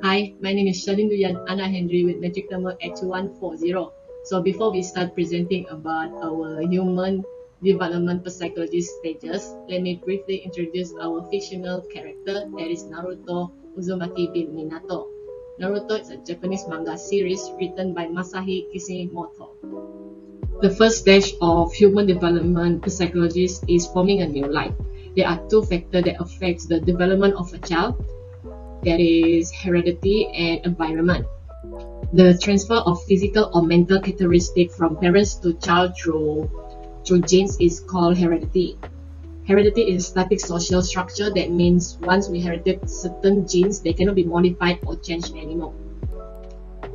Hi, my name is Shalinduyan Anna Henry with magic number 8140. So before we start presenting about our human development per psychology stages, let me briefly introduce our fictional character, that is Naruto Uzumaki bin Minato. Naruto is a Japanese manga series written by Masahi Kishimoto. The first stage of human development per psychologist is forming a new life. There are two factors that affect the development of a child, that is heredity and environment. The transfer of physical or mental characteristics from parents to child through genes is called heredity. Heredity is a static social structure that means once we inherited certain genes, they cannot be modified or changed anymore.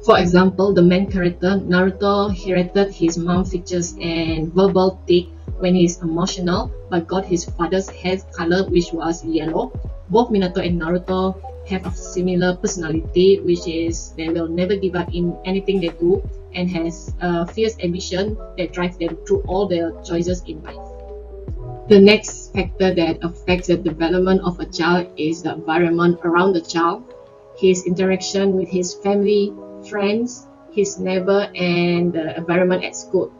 For example, the main character Naruto inherited his mom's features and verbal tick when he is emotional, but got his father's hair color, which was yellow. Both Minato and Naruto have a similar personality, which is they will never give up in anything they do and has a fierce ambition that drives them through all their choices in life. The next factor that affects the development of a child is the environment around the child, his interaction with his family, friends, his neighbor, and the environment at school.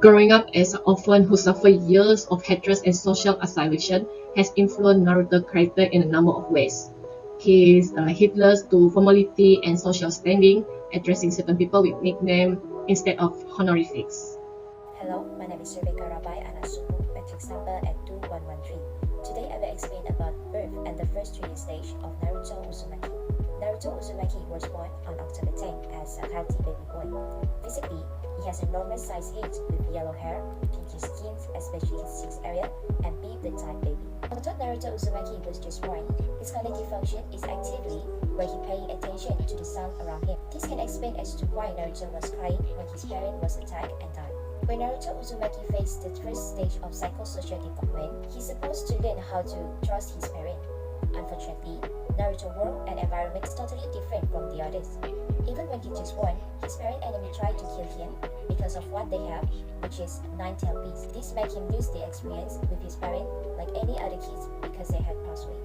Growing up as an orphan who suffered years of hatred and social isolation has influenced Naruto's character in a number of ways. He is Hitler's to formality and social standing, addressing certain people with nickname instead of honorifics. Hello, my name is Rebecca Rabai Anasumu, matrix number at 2113. Today I will explain about birth and the first 3 stage of Naruto Uzumaki. Naruto Uzumaki was born on October 10 as a healthy baby boy. Physically, he has a normal sized head with yellow hair, pinky skin, especially his cheeks area, and being the type baby. Although Naruto Uzumaki was just born, his cognitive function is actively where he paying attention to the sound around him. This can explain as to why Naruto was crying when his parent was attacked and died. When Naruto Uzumaki faced the first stage of psychosocial development, he's supposed to learn how to trust his parent. Unfortunately, Naruto's world and environment is totally different from the others. Even when he just born, his parent enemy tried to kill him because of what they have, which is 9-tailed beast. This made him lose the experience with his parent like any other kids because they had passed away.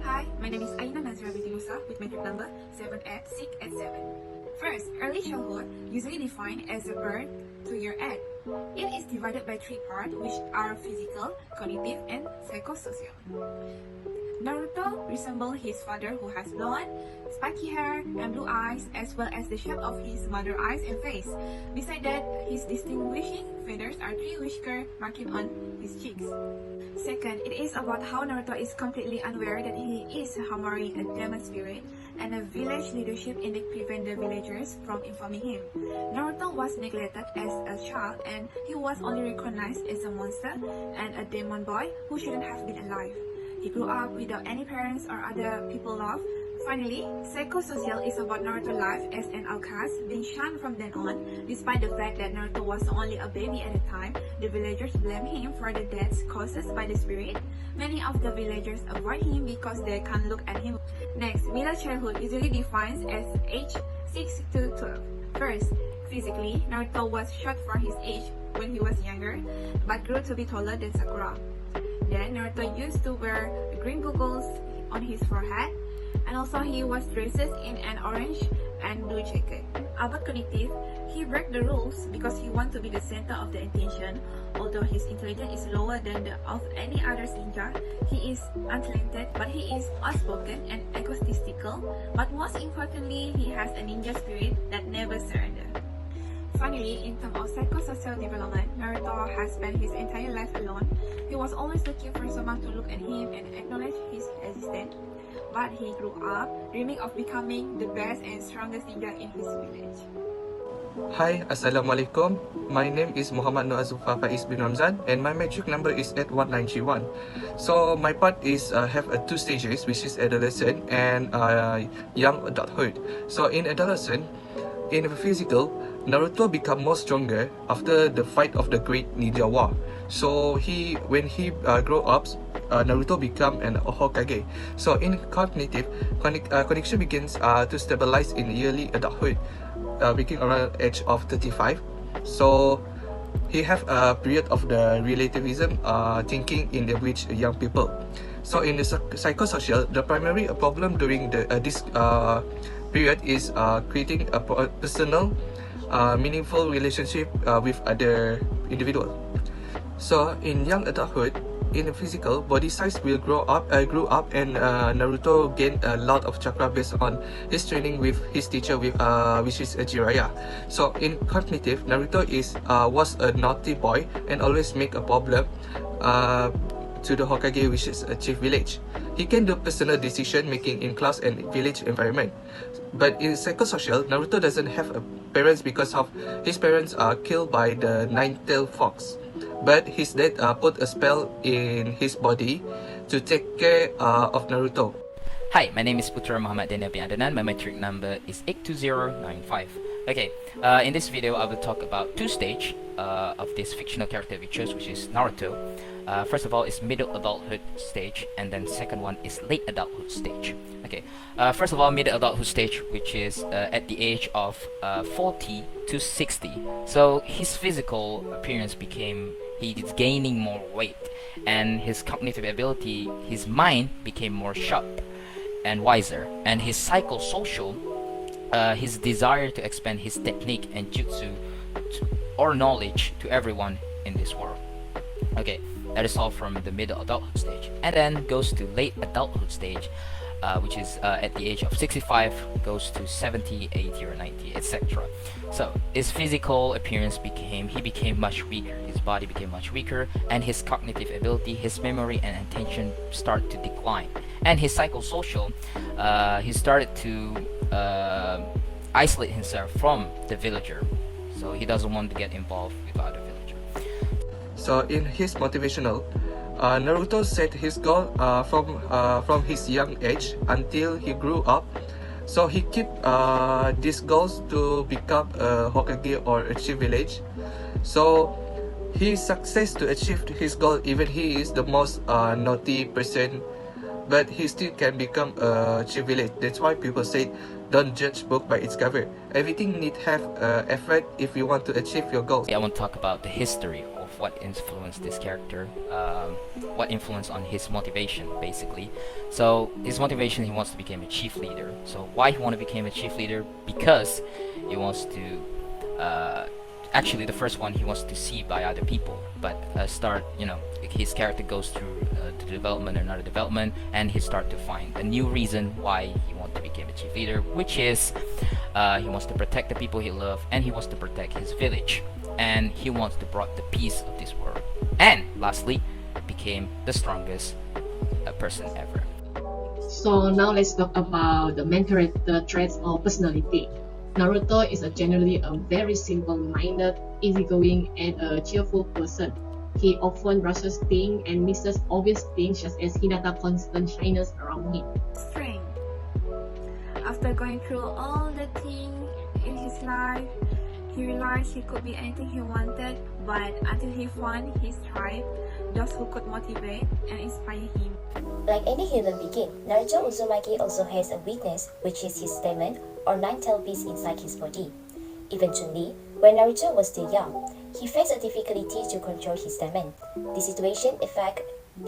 Hi, my name is Aina Nazra binti Musa with matric number 78687. First, early childhood, usually defined as a birth to your age. It is divided by 3 parts, which are physical, cognitive, and psychosocial. Naruto resembles his father, who has blonde, spiky hair, and blue eyes, as well as the shape of his mother's eyes and face. Besides that, his distinguishing features are 3 whiskers marking on his cheeks. Second, it is about how Naruto is completely unaware that he is harboring a demon spirit, and a village leadership in it prevent the villagers from informing him. Naruto was neglected as a child, and he was only recognized as a monster and a demon boy who shouldn't have been alive. He grew up without any parents or other people love. Finally, psychosocial is about Naruto's life as an outcast, being shunned from then on. Despite the fact that Naruto was only a baby at the time, the villagers blamed him for the deaths caused by the spirit. Many of the villagers avoid him because they can't look at him. Next, middle childhood usually defines as age 6 to 12. First, physically, Naruto was short for his age when he was younger, but grew to be taller than Sakura. Then, Naruto used to wear green goggles on his forehead, and also he was dressed in an orange and blue jacket. About cognitive, he broke the rules because he wanted to be the center of the attention. Although his intelligence is lower than that of any other ninja, he is untalented, but he is outspoken and egotistical. But most importantly, he has a ninja spirit that never surrenders. Finally, in terms of psychosocial development, Naruto has spent his entire life alone. He was always looking for someone to look at him and acknowledge his existence. But he grew up dreaming of becoming the best and strongest ninja in his village. Hi, Assalamualaikum. My name is Muhammad Nur Azufar Faiz bin Ramzan, and my matric number is at 1931. So my part is have 2 stages, which is adolescent and young adulthood. So in adolescent, in the physical, Naruto become more stronger after the fight of the Great Ninja War. So when he grow up, Naruto become an Hokage. So in cognitive, connection begins to stabilize in early adulthood, beginning around age of 35. So he have a period of the relativism thinking in the which young people. So in the psychosocial, the primary problem during this period is creating a personal, meaningful relationship with other individual. So in young adulthood, in the physical, body size will grew up, and Naruto gained a lot of chakra based on his training with his teacher, which is Jiraiya. So in cognitive, Naruto was a naughty boy and always make a problem to the Hokage, which is a chief village. He can do personal decision making in class and village environment. But in psychosocial, Naruto doesn't have parents because of his parents are killed by the nine-tailed fox. But his dad put a spell in his body to take care of Naruto. Hi, my name is Putra Muhammad Denabi Adanan. My metric number is 82095. Okay, in this video I will talk about two stages of this fictional character we chose, which is Naruto. First of all is middle adulthood stage, and then second one is late adulthood stage. Okay, first of all, middle adulthood stage, which is at the age of 40 to 60. So his physical appearance he's gaining more weight, and his cognitive ability, his mind became more sharp and wiser, and his psychosocial, his desire to expand his technique and jutsu or knowledge to everyone in this world. Okay, that is all from the middle adulthood stage, and then goes to late adulthood stage, which is at the age of 65, goes to 70, 80, or 90, etc. So his physical appearance he became much weaker. His body became much weaker, and his cognitive ability, his memory and attention start to decline. And his psychosocial, he started to isolate himself from the villager, so he doesn't want to get involved with other villager. So in his motivational, Naruto set his goal from his young age until he grew up. So he kept these goals to become a Hokage or achieve village. So he success to achieve his goal, even he is the most naughty person, but he still can become a chief village. That's why people say don't judge book by its cover. Everything need have effort if you want to achieve your goals. I want to talk about the history of what influenced this character, what influenced on his motivation, basically. So his motivation, he wants to become a chief leader. So why he want to become a chief leader? Because he wants to actually the first one, he wants to see by other people, but his character goes through the development, another development, and he start to find a new reason why he wants to become a chief leader, which is he wants to protect the people he loves, and he wants to protect his village, and he wants to bring the peace of this world, and lastly became the strongest person ever. So now let's talk about the main character traits or personality. Naruto is generally a very simple-minded, easygoing, and a cheerful person. He often rushes things and misses obvious things, such as Hinata's constant shyness around him. Strength. After going through all the things in his life, he realized he could be anything he wanted, but until he found his tribe, those who could motivate and inspire him. Like any human being, Naruto Uzumaki also has a weakness, which is his demon or nine-tailed beast inside his body. Eventually, when Naruto was still young, he faced a difficulty to control his demon. This situation affected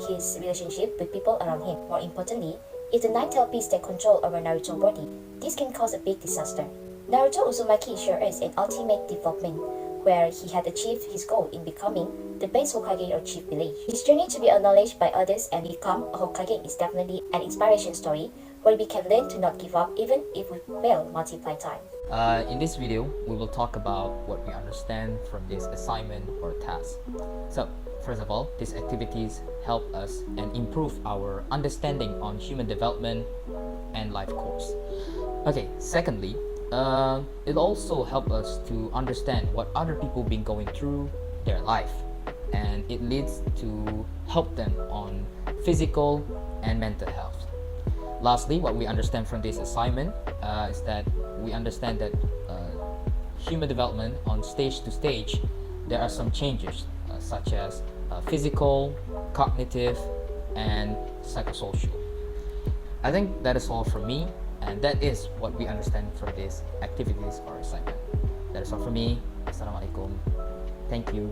his relationship with people around him. More importantly, if the nine-tailed beast takes control over Naruto's body, this can cause a big disaster. Naruto Uzumaki showed us an ultimate development, where he had achieved his goal in becoming the best Hokage or chief village. His journey to be acknowledged by others and become a Hokage is definitely an inspiration story where we can learn to not give up even if we fail multiple times. In this video, we will talk about what we understand from this assignment or task. So, first of all, these activities help us and improve our understanding on human development and life course. Okay, secondly, it also helps us to understand what other people been going through their life, and it leads to help them on physical and mental health. Lastly, what we understand from this assignment is that we understand that human development on stage to stage, there are some changes such as physical, cognitive, and psychosocial. I think that is all from me, and that is what we understand from these activities or assignment. That is all from me. Assalamualaikum. Thank you.